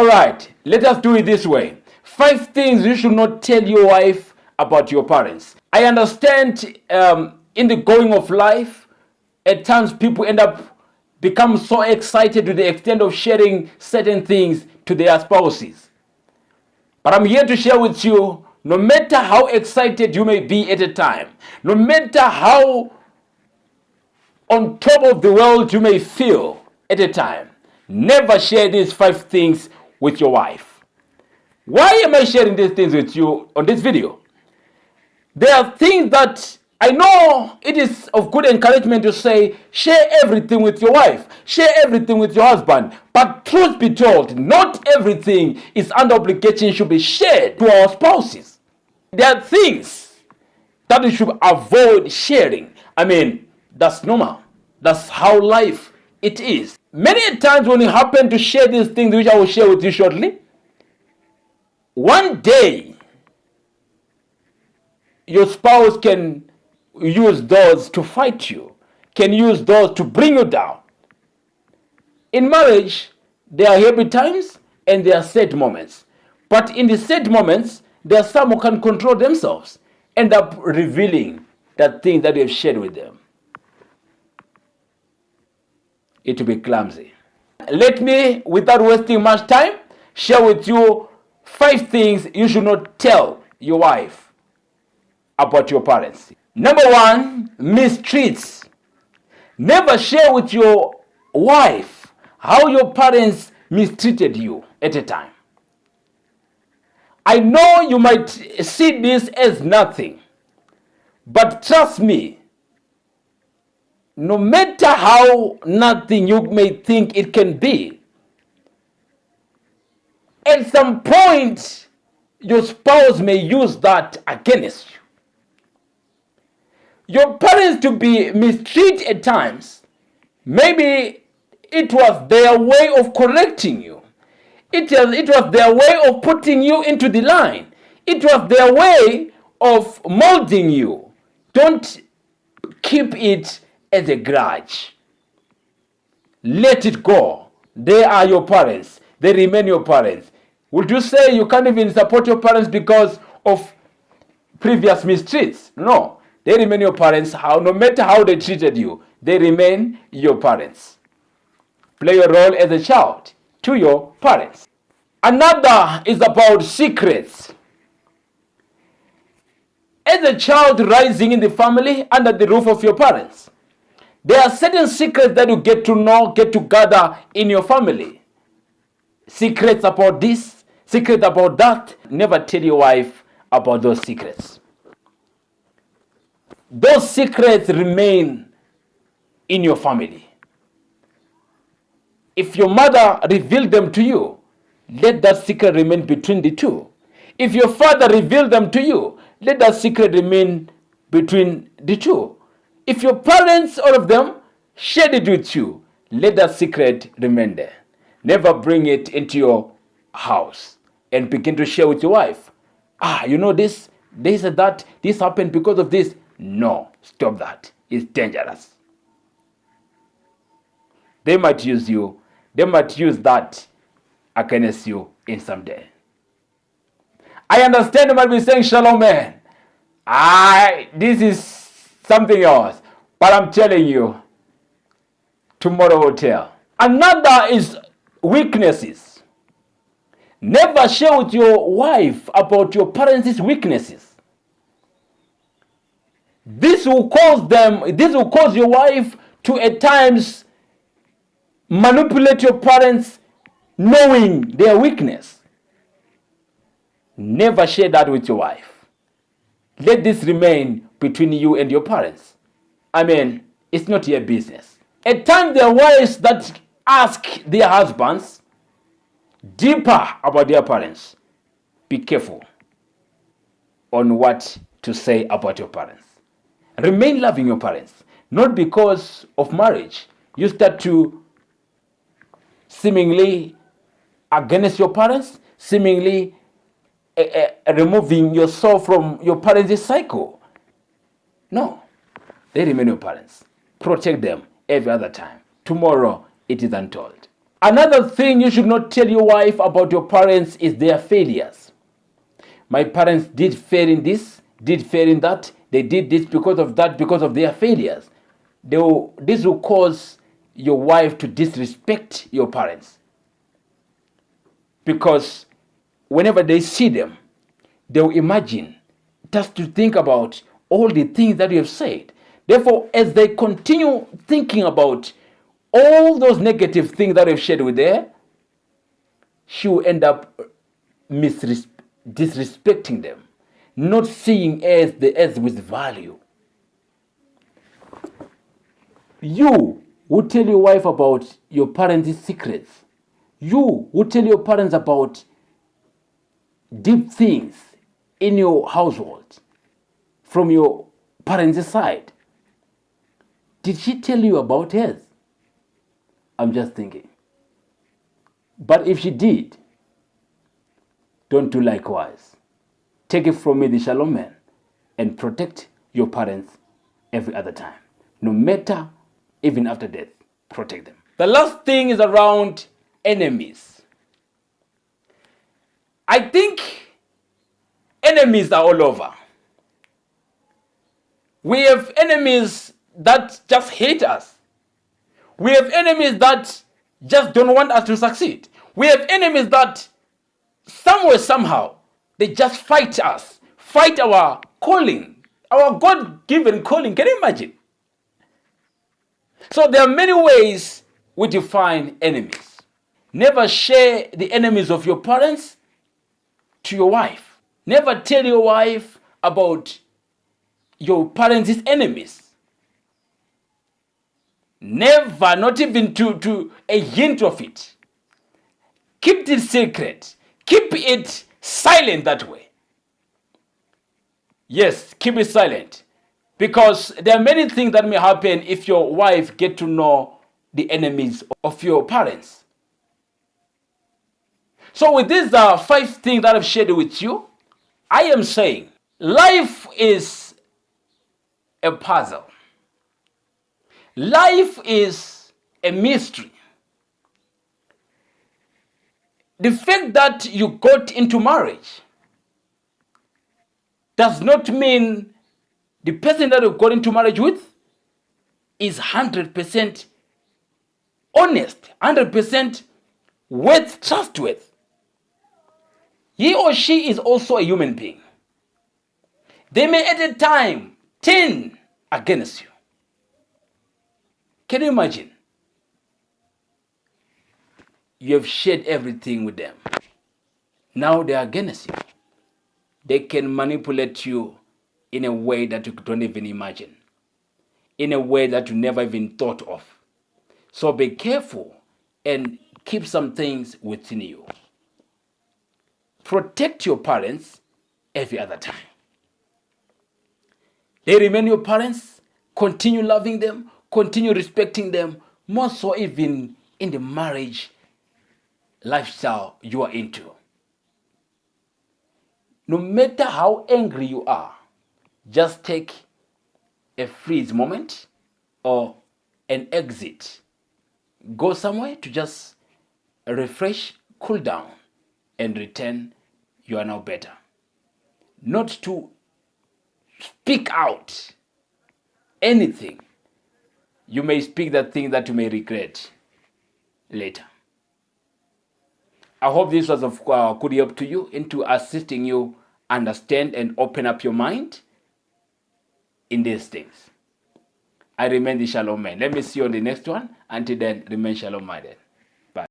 All right, let us do it this way. 5 things you should not tell your wife about your parents. I understand in the going of life, at times people end up become so excited to the extent of sharing certain things to their spouses. But I'm here to share with you, no matter how excited you may be at a time, no matter how on top of the world you may feel at a time, never share these 5 things with your wife. Why am I sharing these things with you on this video? There are things that I know it is of good encouragement to say, share everything with your wife, share everything with your husband. But truth be told, not everything is under obligation should be shared to our spouses. There are things that we should avoid sharing. I mean, that's normal. That's how life it is. Many times when you happen to share these things, which I will share with you shortly, one day your spouse can use those to fight you, can use those to bring you down. In marriage, there are happy times and there are sad moments. But in the sad moments, there are some who can control themselves, end up revealing that thing that you have shared with them. It will be clumsy. Let me, without wasting much time, share with you 5 things you should not tell your wife about your parents. Number 1, mistreats. Never share with your wife how your parents mistreated you at a time. I know you might see this as nothing, but trust me, no matter how nothing you may think it can be, at some point, your spouse may use that against you. Your parents to be mistreated at times, maybe it was their way of correcting you. It was their way of putting you into the line. It was their way of molding you. Don't keep it as a grudge. Let it go. They are your parents. They remain your parents. Would you say you can't even support your parents because of previous mistreats? No. They remain your parents. No matter how they treated you, they remain your parents. Play your role as a child to your parents. Another is about secrets. As a child rising in the family under the roof of your parents, there are certain secrets that you get to know, get to gather in your family. Secrets about this, secrets about that. Never tell your wife about those secrets. Those secrets remain in your family. If your mother revealed them to you, let that secret remain between the two. If your father revealed them to you, let that secret remain between the two. If your parents, all of them, shared it with you, let that secret remain there. Never bring it into your house and begin to share with your wife. You know this and that, this happened because of this. No, stop that. It's dangerous. They might use you. They might use that against you in some day. I understand you might be saying, Shalom, man. This is something else. But I'm telling you, tomorrow will tell. Another is weaknesses. Never share with your wife about your parents' weaknesses. This will cause your wife to at times manipulate your parents knowing their weakness. Never share that with your wife. Let this remain between you and your parents. I mean, it's not your business. At times there are wives that ask their husbands deeper about their parents. Be careful on what to say about your parents. Remain loving your parents. Not because of marriage. You start to seemingly against your parents, seemingly removing yourself from your parents' cycle. No. They remain your parents. Protect them every other time. Tomorrow, it is untold. Another thing you should not tell your wife about your parents is their failures. My parents did fail in this, did fail in that. They did this because of that, because of their failures. This will cause your wife to disrespect your parents. Because whenever they see them, they will imagine, just to think about all the things that you have said. Therefore, as they continue thinking about all those negative things that you've shared with her, she will end up disrespecting them, not seeing as with value. You will tell your wife about your parents' secrets. You will tell your parents about deep things in your household from your parents' side. Did she tell you about hers? I'm just thinking. But if she did, don't do likewise. Take it from me, the Shalom Man, and protect your parents every other time. No matter, even after death, protect them. The last thing is around enemies. I think enemies are all over. We have enemies that just hate us. We have enemies that just don't want us to succeed. We have enemies that somewhere, somehow, they just fight us, fight our calling, our God-given calling. Can you imagine? So there are many ways we define enemies. Never share the enemies of your parents to your wife. Never tell your wife about your parents' enemies. Never, not even to a hint of it. Keep it secret. Keep it silent that way. Yes, keep it silent. Because there are many things that may happen if your wife get to know the enemies of your parents. So with these 5 things that I've shared with you, I am saying life is a puzzle. Life is a mystery. The fact that you got into marriage does not mean the person that you got into marriage with is 100% honest, 100% trustworthy. He or she is also a human being. They may at a time turn against you. Can you imagine? You have shared everything with them. Now they are against you. They can manipulate you in a way that you don't even imagine, in a way that you never even thought of. So be careful and keep some things within you. Protect your parents every other time. They remain your parents. Continue loving them. Continue respecting them. More so even in the marriage lifestyle you are into. No matter how angry you are, just take a freeze moment or an exit. Go somewhere to just refresh, cool down, and return. You are now better. Not to speak out anything. You may speak that thing that you may regret later. I hope this was of good help to you into assisting you understand and open up your mind in these things. I remain the Shalom Man. Let me see you on the next one. Until then, remain Shalom minded.